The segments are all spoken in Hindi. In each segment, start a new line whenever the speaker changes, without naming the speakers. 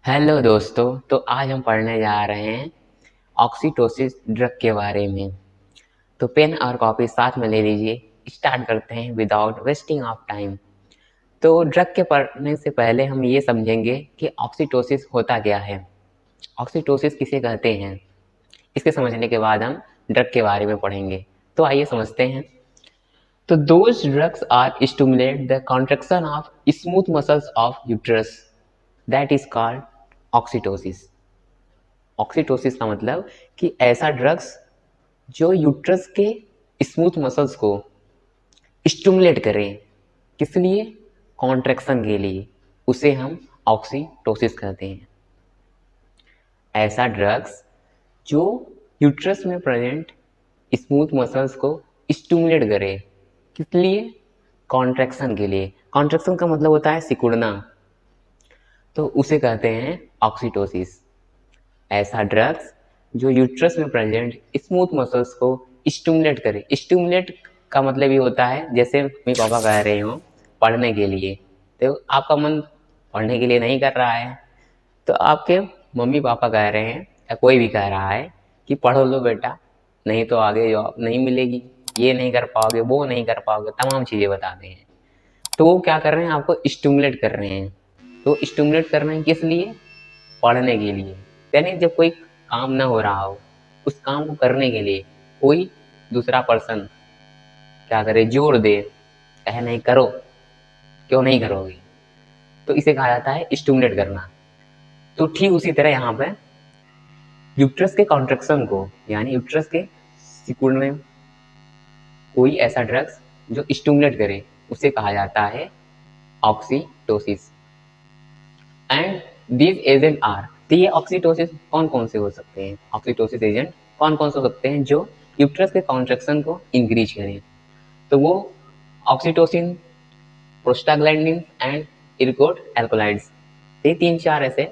हेलो दोस्तों। तो आज हम पढ़ने जा रहे हैं ऑक्सीटोसिस ड्रग के बारे में। तो पेन और कॉपी साथ में ले लीजिए। स्टार्ट करते हैं विदाउट वेस्टिंग ऑफ टाइम। तो ड्रग के पढ़ने से पहले हम ये समझेंगे कि ऑक्सीटोसिस होता क्या है, ऑक्सीटोसिस किसे कहते हैं। इसके समझने के बाद हम ड्रग के बारे में पढ़ेंगे। तो आइए समझते हैं। तो those drugs are stimulate the contraction of smooth muscles of uterus, that is called oxytocics. Oxytocics का मतलब कि ऐसा ड्रग्स जो यूट्रस के स्मूथ मसल्स को स्टिमुलेट करें, किस लिए? कॉन्ट्रैक्शन के लिए, उसे हम ऑक्सीटोसिस कहते हैं। ऐसा ड्रग्स जो यूट्रस में प्रेजेंट स्मूथ मसल्स को स्टिमुलेट करे, किस लिए? कॉन्ट्रैक्शन के लिए। कॉन्ट्रैक्शन का मतलब होता है सिकुड़ना, तो उसे कहते हैं ऑक्सीटोसिस। ऐसा ड्रग्स जो यूट्रस में प्रेजेंट स्मूथ मसल्स को स्टिमुलेट करे। स्टिमुलेट का मतलब ये होता है जैसे मम्मी पापा कह रहे हो पढ़ने के लिए, तो आपका मन पढ़ने के लिए नहीं कर रहा है, तो आपके मम्मी पापा कह रहे हैं या कोई भी कह रहा है कि पढ़ लो बेटा, नहीं तो आगे जॉब नहीं मिलेगी, ये नहीं कर पाओगे, वो नहीं कर पाओगे, तमाम चीज़ें बताते हैं। तो वो क्या कर रहे हैं? आपको स्टिमुलेट कर रहे हैं। तो स्टिमुलेट कर रहे हैं किस लिए? पढ़ने के लिए। यानी जब कोई काम ना हो रहा हो, उस काम को करने के लिए कोई दूसरा पर्सन क्या करे? जोर दे, कहे नहीं करो, क्यों नहीं करोगे? तो इसे कहा जाता है स्टिमुलेट करना। तो ठीक उसी तरह यहाँ पे यूट्रस के कॉन्ट्रैक्शन को, यानी यूट्रस के सिकुड़ने, कोई ऐसा ड्रग्स जो स्टिमुलेट करे, उसे कहा जाता है ऑक्सीटोसिस। एंड दीज एजेंट आर, तो ये ऑक्सीटोसिस कौन कौन से हो सकते हैं? ऑक्सीटोसिस एजेंट कौन कौन से हो सकते हैं जो यूट्रस के कॉन्ट्रैक्शन को इंक्रीज करें? तो वो ऑक्सीटोसिन, प्रोस्टाग्लैंडिन एंड इरकोड एल्कोलाइड्स, ये तीन चार ऐसे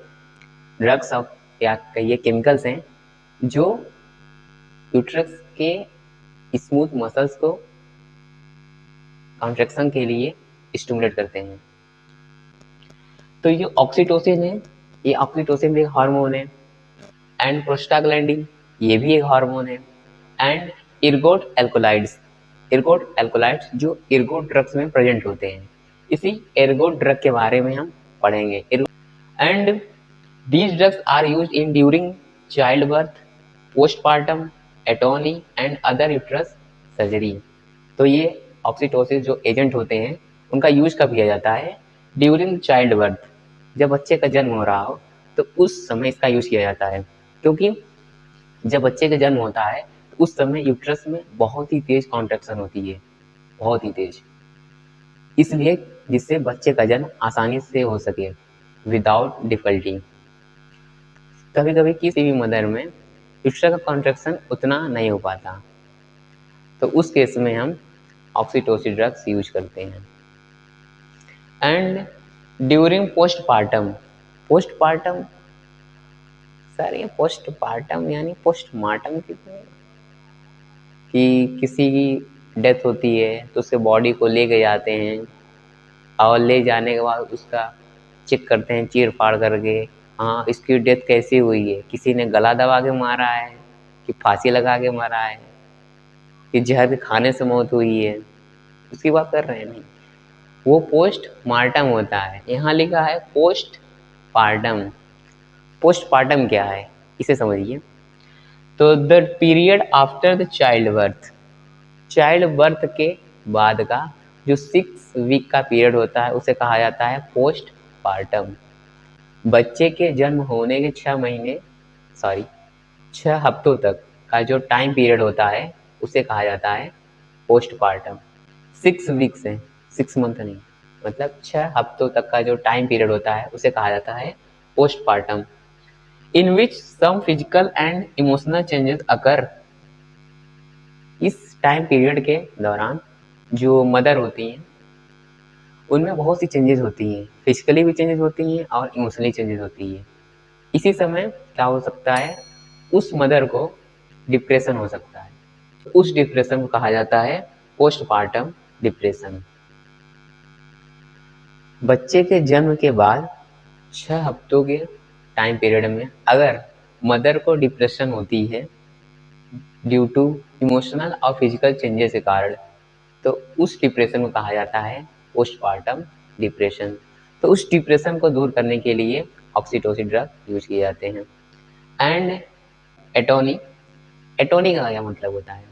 ड्रग्स ऑफ या कहिए केमिकल्स हैं जो यूट्रस के स्मूथ मसल्स को कॉन्ट्रैक्शन के लिए स्टिमुलेट करते हैं। तो ये ऑक्सीटोसिन है, ये ऑक्सीटोसिन भी एक हार्मोन है। एंड प्रोस्टाग्लैंडिन, ये भी एक हार्मोन है। एंड इर्गोट एल्कोलाइड्स, इर्गोट एल्कोलाइड्स जो इर्गोट ड्रग्स में प्रेजेंट होते हैं। इसी एर्गोट ड्रग के बारे में हम पढ़ेंगे। And these drugs are use in during child birth, postpartum, atony and other uterus surgery. तो ये ऑक्सीटोसिस जो एजेंट होते हैं उनका यूज कब किया जाता है? ड्यूरिंग चाइल्ड बर्थ, जब बच्चे का जन्म हो रहा हो तो उस समय इसका यूज किया जाता है। क्योंकि जब बच्चे का जन्म होता है तो उस समय यूट्रस में बहुत ही तेज कॉन्ट्रैक्शन होती है, बहुत ही तेज, इसलिए जिससे बच्चे का जन्म आसानी से हो सके विदाउट डिफिकल्टी। कभी कभी किसी भी मदर में यूट्रस का कॉन्ट्रैक्शन उतना नहीं हो पाता, तो उस केस में हम ऑक्सीटोसिन ड्रग्स यूज करते हैं। And during postpartum, postpartum, sir ये पोस्टपार्टम यानी पोस्टमार्टम कितने, कि किसी की डेथ होती है तो उसके बॉडी को लेके जाते हैं और ले जाने के बाद उसका चेक करते हैं चीर फाड़ करके, हाँ इसकी डेथ कैसी हुई है, किसी ने गला दबा के मारा है कि फांसी लगा के मारा है कि जहर के खाने से मौत हुई है, उसकी बात कर रहे हैं। नहीं, वो पोस्ट मार्टम होता है। यहाँ लिखा है पोस्ट पार्टम। पोस्ट पार्टम क्या है इसे समझिए। तो the period after the child birth, child birth के बाद का जो 6 वीक का पीरियड होता है उसे कहा जाता है पोस्ट पार्टम। बच्चे के जन्म होने के 6 महीने, सॉरी 6 हफ्तों तक का जो टाइम पीरियड होता है उसे कहा जाता है पोस्ट पार्टम। 6 वीक्स है, 6 मंथ नहीं, मतलब 6 हफ्तों तक का जो टाइम पीरियड होता है उसे कहा जाता है postpartum. In which some physical and emotional changes occur, इस टाइम पीरियड के दौरान जो मदर होती हैं उनमें बहुत सी चेंजेस होती हैं, फिजिकली भी चेंजेस होती हैं और इमोशनली चेंजेस होती है। इसी समय क्या हो सकता है? उस मदर को डिप्रेशन हो सकता है, उस डिप्रेशन को कहा जाता है पोस्टपार्टम डिप्रेशन। बच्चे के जन्म के बाद 6 हफ्तों के टाइम पीरियड में अगर मदर को डिप्रेशन होती है ड्यू टू इमोशनल और फिजिकल चेंजेस के कारण, तो उस डिप्रेशन को कहा जाता है पोस्टपार्टम डिप्रेशन। तो उस डिप्रेशन को दूर करने के लिए ऑक्सीटोसिन ड्रग यूज किए जाते हैं। एंड एटोनी, एटोनी का क्या मतलब होता है?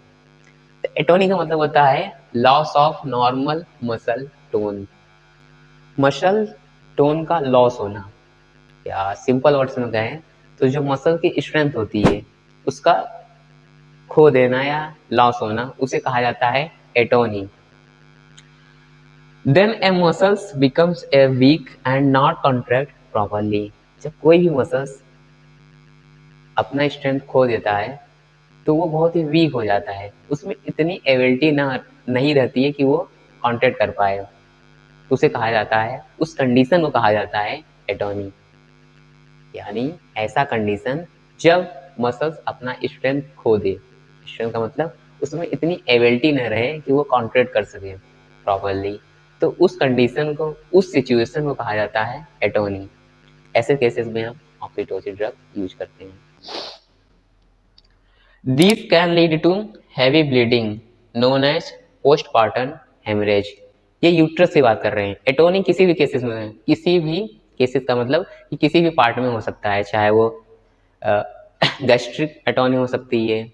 तो एटोनी का मतलब होता है loss of normal muscle tone, muscle tone का लॉस होना, या सिंपल वर्ड्स में कहें तो जो मसल की स्ट्रेंथ होती है उसका खो देना या लॉस होना, उसे कहा जाता है atony. Then a muscles becomes a weak and not contract properly. जब कोई भी मसल्स अपना स्ट्रेंथ खो देता है तो वो बहुत ही वीक हो जाता है, उसमें इतनी एबिलिटी ना नहीं रहती है कि वो कॉन्ट्रैक्ट कर पाए, तो उसे कहा जाता है, उस कंडीशन को कहा जाता है एटोनी। यानी ऐसा कंडीशन जब मसल्स अपना स्ट्रेंथ खो दे, स्ट्रेंथ का मतलब उसमें इतनी एबिलिटी न रहे कि वो कॉन्ट्रैक्ट कर सके प्रॉपरली, तो उस कंडीशन को, उस सिचुएशन को कहा जाता है एटोनी। ऐसे केसेस में हम ऑक्सीटोसिन ड्रग यूज करते हैं। This can lead to heavy bleeding known as postpartum haemorrhage. ये यूट्रस से बात कर रहे हैं। एटोनी किसी भी केसेस में है, किसी भी केसेस का मतलब कि किसी भी पार्ट में हो सकता है, चाहे वो गैस्ट्रिक एटोनी हो सकती है,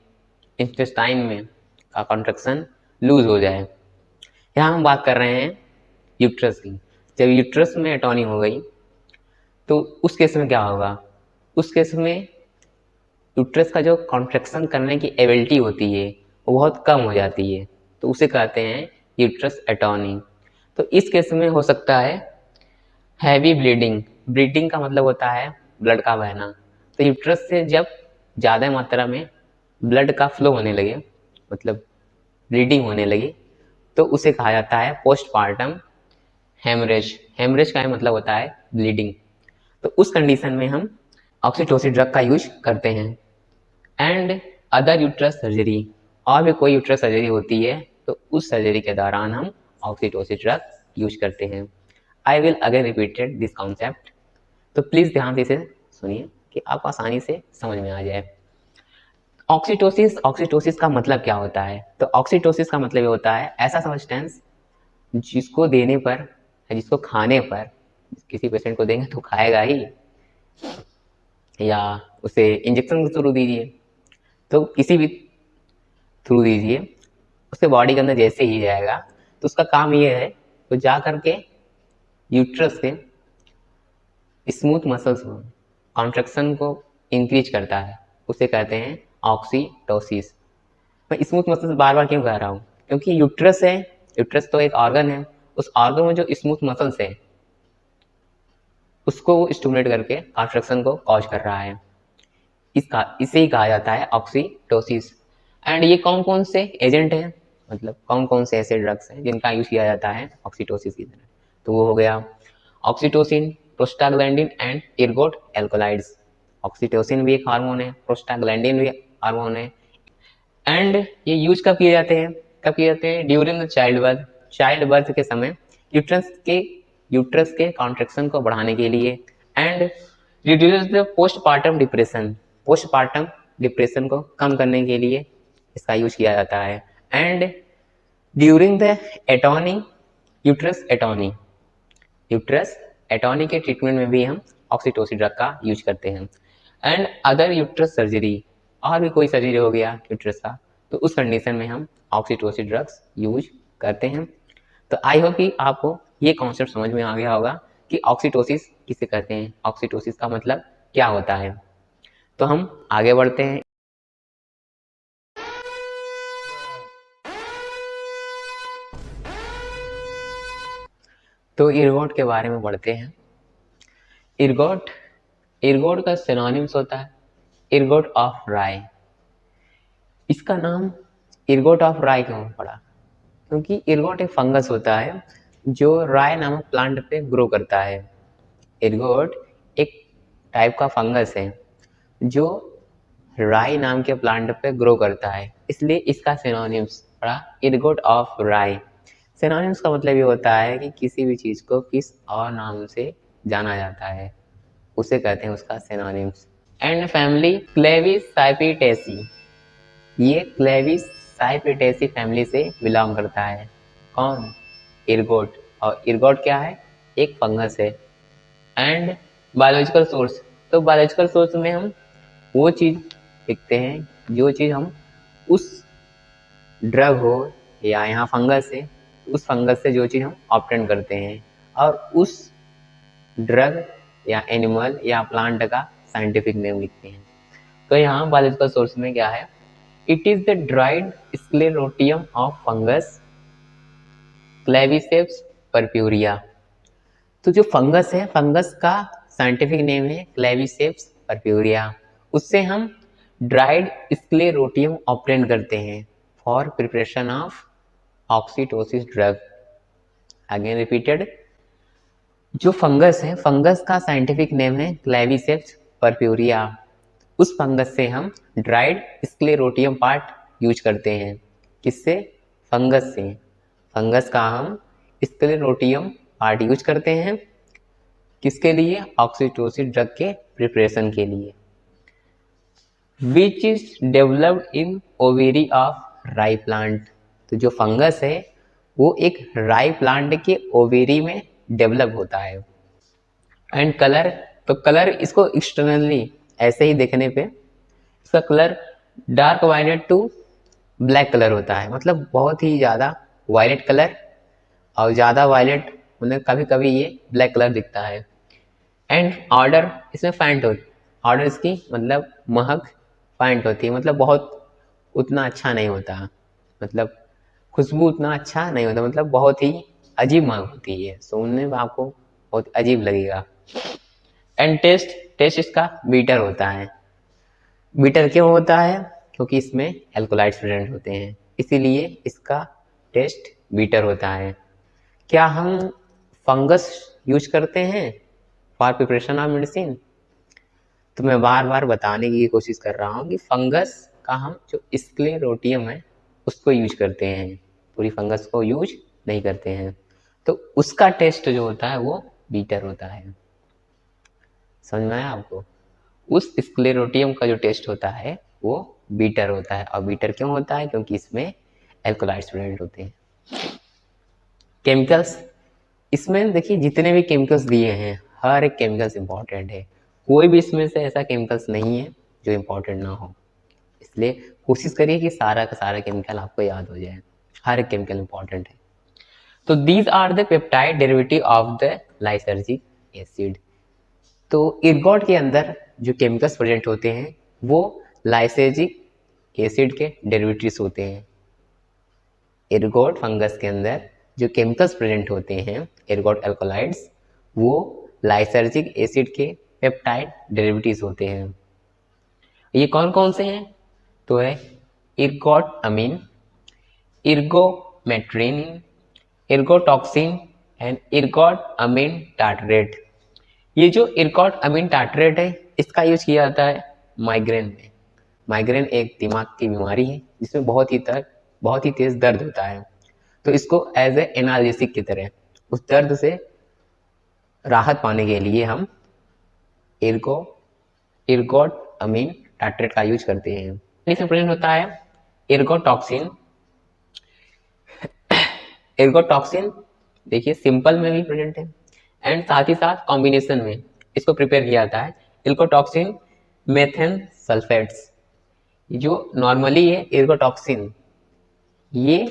इंटेस्टाइन में का कॉन्ट्रैक्शन लूज हो जाए। यहाँ हम बात कर रहे हैं यूट्रस की। जब यूट्रस में एटोनी हो गई तो उस केस में क्या होगा? उस केस में यूट्रस का जो कॉन्ट्रैक्शन करने की एबिलिटी होती है वो बहुत कम हो जाती है, तो उसे कहते हैं यूट्रस एटोनी। तो इस केस में हो सकता है हैवी ब्लीडिंग। ब्लीडिंग का मतलब होता है ब्लड का बहना। तो यूट्रस से जब ज़्यादा मात्रा में ब्लड का फ्लो होने लगे, मतलब ब्लीडिंग होने लगी, तो उसे कहा जाता है पोस्टपार्टम हेमरेज। हेमरेज का मतलब होता है ब्लीडिंग। तो उस कंडीशन में हम ऑक्सीटोसिन ड्रग का यूज करते हैं। एंड अदर यूट्रस सर्जरी, और भी कोई यूट्रस सर्जरी होती है तो उस सर्जरी के दौरान हम ऑक्सीटोसिन ड्रग यूज करते हैं। I will again repeated this concept, तो प्लीज ध्यान से इसे सुनिए कि आपको आसानी से समझ में आ जाए। ऑक्सीटोसिस, ऑक्सीटोसिस का मतलब क्या होता है? तो ऑक्सीटोसिस का मतलब ये होता है ऐसा सब्सटेंस जिसको देने पर, जिसको खाने पर, किसी पेशेंट को देंगे तो खाएगा ही, या उसे इंजेक्शन के थ्रू दीजिए, तो किसी भी थ्रू दीजिए, उसके बॉडी के अंदर जैसे ही जाएगा तो उसका काम ये है तो जा करके यूट्रस के स्मूथ मसल्स को, कॉन्ट्रैक्शन को इंक्रीज करता है, उसे कहते हैं ऑक्सीटोसिस। मैं स्मूथ मसल्स बार बार क्यों कह रहा हूँ? क्योंकि यूट्रस है, यूट्रस तो एक ऑर्गन है, उस ऑर्गन में जो स्मूथ मसल्स है उसको वो स्टिमुलेट करके कॉन्ट्रैक्शन को कॉज कर रहा है, इसे ही कहा जाता है ऑक्सीटोसिस। एंड ये कौन कौन से एजेंट हैं, मतलब कौन कौन से ऐसे ड्रग्स हैं जिनका यूज किया जाता है ऑक्सीटोसिस की तरह? तो वो हो गया oxytocin, prostaglandin and इर्गोट alkaloids. Oxytocin भी एक हार्मोन है, प्रोस्टाग्लैंडिन भी हार्मोन है। एंड ये यूज कब किए जाते हैं? कब किए जाते हैं? During the child birth. Child birth के समय यूट्रस के कॉन्ट्रैक्शन को बढ़ाने के लिए, and reduce the postpartum depression, postpartum depression को कम करने के लिए इसका यूज किया जाता है। And during the atony, uterus atony, uterus atony के ट्रीटमेंट में भी हम ऑक्सीटोसिन ड्रग का यूज करते हैं। एंड अदर यूट्रस सर्जरी, और भी कोई सर्जरी हो गया यूट्रस का, तो उस कंडीशन में हम ऑक्सीटोसिन ड्रग्स यूज करते हैं। तो आई होप कि आपको ये कॉन्सेप्ट समझ में आ गया होगा कि ऑक्सीटोसिस किसे कहते हैं, ऑक्सीटोसिस का मतलब क्या होता है। तो हम आगे बढ़ते हैं। तो इर्गोट के बारे में बढ़ते हैं। इर्गोट, इर्गोट का सिनोनिम्स होता है इर्गोट ऑफ राय। इसका नाम इर्गोट ऑफ राय क्यों पड़ा? क्योंकि इर्गोट एक फंगस होता है जो राय नामक प्लांट पे ग्रो करता है। इर्गोट एक टाइप का फंगस है जो राई नाम के प्लांट पे ग्रो करता है, इसलिए इसका सिनोनिम्स पड़ा इर्गोट ऑफ राई। सिनोनिम्स का मतलब ये होता है कि किसी भी चीज को किस और नाम से जाना जाता है, उसे कहते हैं उसका सिनोनिम्स। एंड फैमिली क्लेविसाइपिटेसी, ये क्लेविसाइपिटेसी फैमिली से बिलोंग करता है। कौन? इर्गोट। और इर्गोट क्या है? एक फंगस है। एंड बायोलॉजिकल सोर्स, तो बायोलॉजिकल सोर्स में हम वो चीज़ देखते हैं जो चीज़ हम उस ड्रग हो या यहाँ फंगस है, उस फंगस से जो चीज़ हम ऑब्टेन करते हैं, और उस ड्रग या एनिमल या प्लांट का साइंटिफिक नेम लिखते हैं। तो यहाँ बायोलॉजिकल सोर्स में क्या है? It is the dried sclerotium of fungus Claviceps purpurea. तो जो फंगस है, फंगस का साइंटिफिक नेम है क्लेविसेप्स परप्यूरिया। उससे हम ड्राइड स्क्लेरोटियम ऑब्टेन करते हैं for preparation of oxytocics drug. Again repeated, जो फंगस है, फंगस का साइंटिफिक नेम है क्लेविसेप्स परप्यूरिया। उस फंगस से हम ड्राइड स्क्लेरोटियम पार्ट यूज करते हैं। किससे? फंगस से। फंगस का हम स्क्लेरोटियम पार्ट यूज करते हैं किसके लिए? ऑक्सीटोसिन ड्रग के प्रिपरेशन के लिए। Which is developed in ovary of राई प्लांट। तो जो फंगस है वो एक राई प्लांट के ओवेरी में डेवलप होता है। एंड कलर, तो कलर इसको एक्सटर्नली ऐसे ही देखने पे इसका colour dark violet to black colour होता है, मतलब बहुत ही ज़्यादा वायलेट कलर, और ज़्यादा वायलेट मतलब कभी कभी ये ब्लैक कलर दिखता है। एंड ऑर्डर इसमें फाइंट होती, ऑर्डर इसकी मतलब महक फाइंट होती है, मतलब बहुत उतना अच्छा नहीं होता, मतलब खुशबू उतना अच्छा नहीं होता, मतलब बहुत ही अजीब महक होती है, सुनने में आपको बहुत अजीब लगेगा। एंड टेस्ट, टेस्ट इसका बीटर होता है। बीटर क्यों होता है? क्योंकि इसमें एल्कोलाइड्स प्रेजेंट होते हैं, इसीलिए इसका टेस्ट बीटर होता है। क्या हम फंगस यूज करते हैं फॉर प्रिपरेशन ऑफ मेडिसिन? तो मैं बार बार बताने की कोशिश कर रहा हूँ कि फंगस का हम जो स्क्लेरोटियम है उसको यूज करते हैं, पूरी फंगस को यूज नहीं करते हैं। तो उसका टेस्ट जो होता है वो बीटर होता है। समझ में आया आपको? उस स्क्लेरोटियम का जो टेस्ट होता है वो बीटर होता है। और बीटर क्यों होता है? क्योंकि इसमें एल्कोलाइड्स प्रेजेंट होते हैं। केमिकल्स, इसमें देखिए जितने भी केमिकल्स दिए हैं हर एक केमिकल्स इंपॉर्टेंट है, कोई भी इसमें से ऐसा केमिकल्स नहीं है जो इंपॉर्टेंट ना हो। इसलिए कोशिश करिए कि सारा का सारा केमिकल आपको याद हो जाए, हर एक केमिकल इंपॉर्टेंट है। तो these are the peptide derivative of the lysergic acid. तो इर्गोट के अंदर जो केमिकल्स प्रेजेंट होते हैं वो लाइसेजिक एसिड के डेरिवेटिव्स होते हैं। इर्गोट फंगस के अंदर जो केमिकल्स प्रेजेंट होते हैं, इर्गोट एल्कोलाइड्स, वो लाइसर्जिक एसिड के पेप्टाइड डेरिवेटिव्स होते हैं। ये कौन कौन से हैं? तो है इर्गोट अमीन, इर्गोमेट्रिन, इर्गोटॉक्सिन एंड इर्गोट अमीन टार्टरेट। ये जो इर्गोट अमीन टार्टरेट है इसका यूज किया जाता है माइग्रेन में। माइग्रेन एक दिमाग की बीमारी है जिसमें बहुत ही तेज दर्द होता है, तो इसको एज ए एनाल्जेसिक की तरह उस दर्द से राहत पाने के लिए हम इर्गोट अमीन टार्टरेट का यूज करते हैं। इसमें प्रेजेंट होता है इर्गोटॉक्सिन। इर्गोटॉक्सिन देखिए सिंपल में भी प्रेजेंट है एंड साथ ही साथ कॉम्बिनेशन में इसको प्रिपेयर किया जाता है। इर्गोटॉक्सिन मेथेन सल्फेट्स, जो नॉर्मली है इर्गोटॉक्सिन ये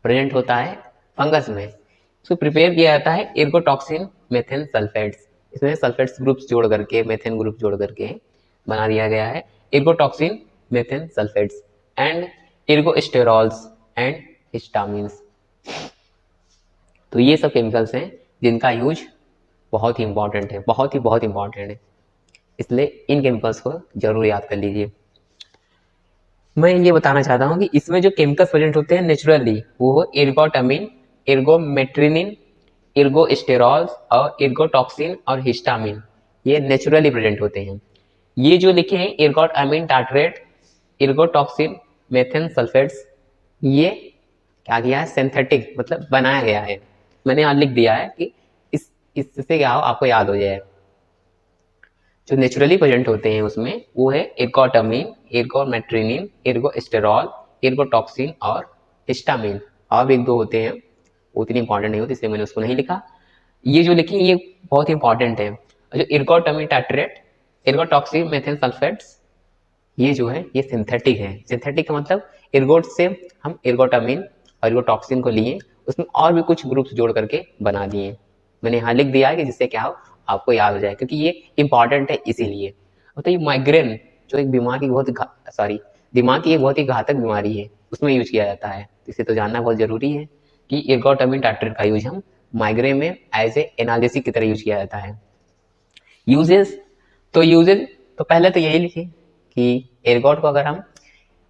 प्रेजेंट होता है फंगस में, इसको प्रिपेयर किया जाता है इर्गोटॉक्सिन मेथेन सल्फेट्स। इसमें सल्फेट्स ग्रुप्स जोड़ करके, मेथेन ग्रुप जोड़ करके बना दिया गया है ergotoxine methane sulphates and ergosterols and histamines. तो ये सब केमिकल्स हैं जिनका यूज बहुत ही इंपॉर्टेंट है, बहुत इंपॉर्टेंट है, इसलिए इन केमिकल्स को जरूर याद कर लीजिए। मैं ये बताना चाहता हूँ कि इसमें जो केमिकल्स प्रेजेंट होते हैं नेचुरली वो इर्गोटामिन, इर्गोमेट्रिनिन, इर्गोस्टेरॉल्स और इर्गोटॉक्सिन और हिस्टामिन, ये नेचुरली प्रेजेंट होते हैं। ये जो लिखे हैं इर्गोटामिन टार्टरेट, इर्गोटॉक्सिन मेथेन सल्फेट्स, ये क्या किया है? सिंथेटिक मतलब बनाया गया है। मैंने यहाँ लिख दिया है कि इससे क्या हो आपको याद हो जाए। जो नेचुरली प्रेजेंट होते हैं उसमें वो है एर्गोटामिन, एर्गोमेट्रिनिन, एर्गोस्टेरॉल, एर्गोटॉक्सिन और हिस्टामिन। और भी एक दो होते हैं, वो इतनी इंपॉर्टेंट नहीं होती इसलिए मैंने उसको नहीं लिखा। ये जो लिखी ये बहुत इंपॉर्टेंट है। जो एर्गोटामिन टाइट्रेट, एर्गोटॉक्सिन मेथिल सल्फेट्स, ये जो है ये सिंथेटिक है। सिंथेटिक का मतलब एर्गोट से हम एर्गोटामिन और एर्गोटॉक्सिन को लिए, उसमें और भी कुछ ग्रुप्स जोड़ करके बना दिए। मैंने यहाँ लिख दिया है कि जिससे क्या हो आपको याद हो जाए, क्योंकि ये इंपॉर्टेंट है इसीलिए। तो ये माइग्रेन जो एक बीमार की बहुत दिमाग की एक बहुत ही घातक बीमारी है, उसमें यूज किया जाता है। इसे तो जानना बहुत जरूरी है कि एर्गोटामिन टाइट्रेट का यूज हम माइग्रेन में एज ए एनाल्जेसिक की तरह यूज किया जाता है। यूजेस तो पहले तो यही लिखे कि एर्गोट को अगर हम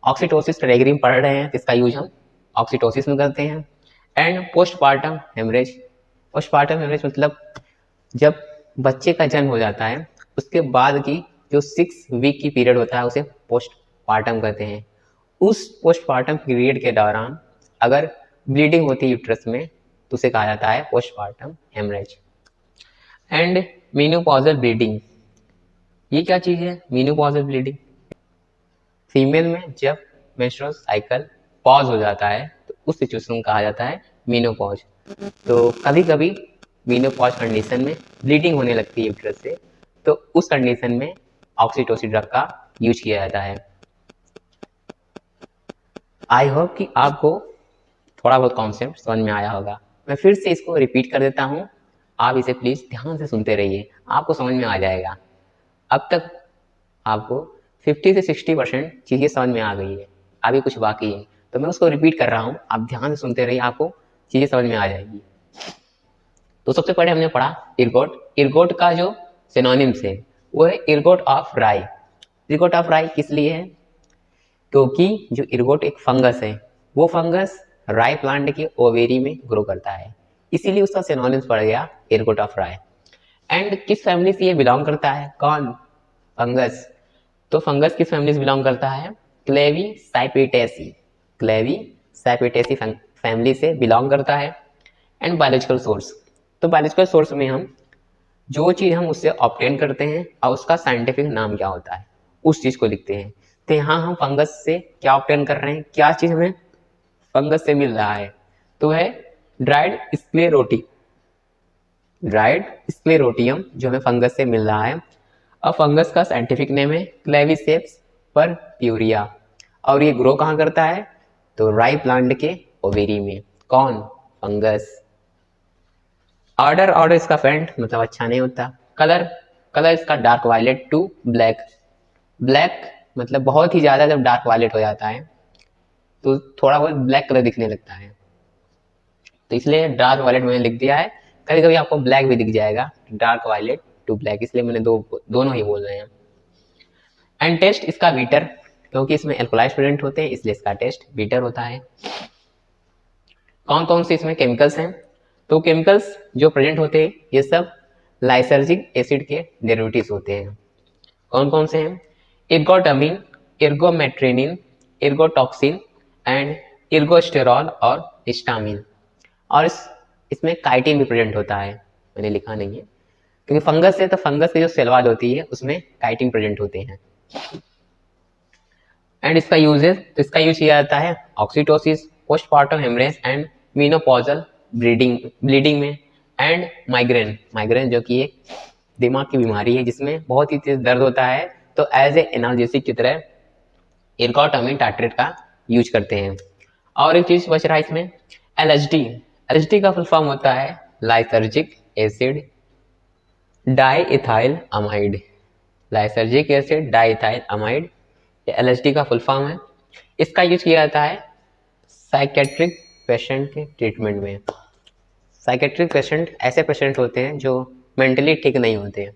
ऑक्सीटोसिस ट्राइग्रीन पढ़ रहे हैं तो इसका यूज हम ऑक्सीटोसिस में करते हैं। And postpartum haemorrhage, postpartum haemorrhage मतलब जब बच्चे का जन्म हो जाता है उसके बाद की जो 6 वीक की पीरियड होता है उसे पोस्टपार्टम कहते हैं। उस पोस्टपार्टम पीरियड के दौरान अगर ब्लीडिंग होती है यूट्रस में तो उसे कहा जाता है postpartum haemorrhage. And menopausal bleeding, ये क्या चीज है मेनोपॉजल ब्लीडिंग? फीमेल में जब मेंस्ट्रुअल साइकिल पॉज हो जाता है तो उस सिचुएशन को कहा जाता है मेनोपॉज। तो कभी कभी मेनोपॉज कंडीशन में ब्लीडिंग होने लगती है यूट्रस से, तो उस कंडीशन में ऑक्सीटोसिन ड्रग का यूज किया जाता है। आई होप कि आपको थोड़ा बहुत कॉन्सेप्ट समझ में आया होगा। मैं फिर से इसको रिपीट कर देता हूँ, आप इसे प्लीज ध्यान से सुनते रहिए, आपको समझ में आ जाएगा। अब तक आपको 50 से 60% चीजें समझ में आ गई है, अभी कुछ बाकी है, तो मैं उसको रिपीट कर रहा हूँ, आप ध्यान से सुनते रहिए, आपको चीजें समझ में आ जाएगी। तो सबसे पहले हमने पढ़ा इर्गोट। इर्गोट का जो सिनोनिम्स है वो है इर्गोट ऑफ राई। इर्गोट ऑफ राई किस लिए है? क्योंकि जो इर्गोट एक फंगस है, वो फंगस राई प्लांट के ओवेरी में ग्रो करता है, इसीलिए उसका सिनोनिम्स पड़ गया इर्गोट ऑफ राई। एंड किस फैमिली से ये बिलोंग करता है? कौन? फंगस। तो फंगस किस फैमिली से बिलोंग करता है? क्लेवी साइपेटेसी फैमिली से बिलोंग करता है। एंड बायोलॉजिकल सोर्स, तो बायोलॉजिकल सोर्स में हम जो चीज हम उससे ऑब्टेन करते हैं और उसका साइंटिफिक नाम क्या होता है उस चीज को लिखते हैं। तो यहाँ हम फंगस से क्या ऑब्टेन कर रहे हैं, क्या चीज हमें फंगस से मिल रहा है? तो है ड्राइड स्क्लेरोटियम जो हमें फंगस से मिल रहा है। और फंगस का साइंटिफिक नेम है क्लेविसेप्स परप्यूरिया, और ये ग्रो कहाँ करता है? तो राई प्लांट के ओवेरी में। कौन? फंगस। ऑर्डर इसका फ्रेंड मतलब अच्छा नहीं होता। कलर इसका डार्क वायलेट टू ब्लैक मतलब बहुत ही ज्यादा जब डार्क वायलेट हो जाता है तो थोड़ा बहुत ब्लैक कलर दिखने लगता है, तो इसलिए डार्क वायलेट मैंने लिख दिया है। कभी कभी आपको ब्लैक भी दिख जाएगा, डार्क वायलेट टू ब्लैक, इसलिए मैंने दोनों ही बोल रहे हैं। एंड टेस्ट इसका बीटर, क्योंकि इसमें एल्कोलाइज प्रेजेंट होते हैं इसलिए इसका टेस्ट बीटर होता है। कौन कौन से इसमें केमिकल्स हैं? तो केमिकल्स जो प्रेजेंट होते हैं ये सब लाइसर्जिक एसिड के डेरिवेटिव्स होते हैं। कौन कौन से हैं? एर्गोटामिन, एर्गोमेट्रिनिन, एर्गोटॉक्सिन एंड एर्गोस्टेरॉल और हिस्टामिन। और इसमें काइटिन भी प्रेजेंट होता है, मैंने लिखा नहीं है क्योंकि फंगस है तो फंगस की जो सेल वॉल होती है उसमें काइटिन प्रेजेंट होते हैं। एंड इसका यूज किया जाता है oxytocics, postpartum haemorrhage and menopausal bleeding में। एंड माइग्रेन जो कि एक दिमाग की बीमारी है जिसमें बहुत ही तेज दर्द होता है, तो एज ए एनाल्जेसिक की तरह एर्गोटामिन टाइट्रेट का यूज करते हैं। और एक चीज बच रहा है इसमें, एलएसडी का फुल फॉर्म होता है lysergic acid diethyl amide. Lysergic acid diethyl amide LSD का फुल फॉर्म है। इसका यूज किया जाता है साइकेट्रिक पेशेंट के ट्रीटमेंट में। साइकेट्रिक पेशेंट ऐसे पेशेंट होते हैं जो मेंटली ठीक नहीं होते,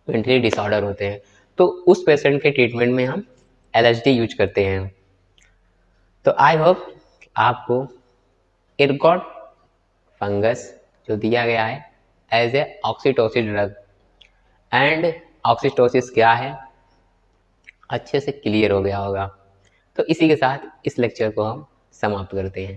मेंटली डिसऑर्डर होते हैं, तो उस पेशेंट के ट्रीटमेंट में हम एलएसडी यूज करते हैं। तो आई होप आपको इर्गोट फंगस जो दिया गया है एज ए ऑक्सीटोसिस ड्रग एंड ऑक्सीटोसिस क्या है अच्छे से क्लियर हो गया होगा। तो इसी के साथ इस लेक्चर को हम समाप्त करते हैं।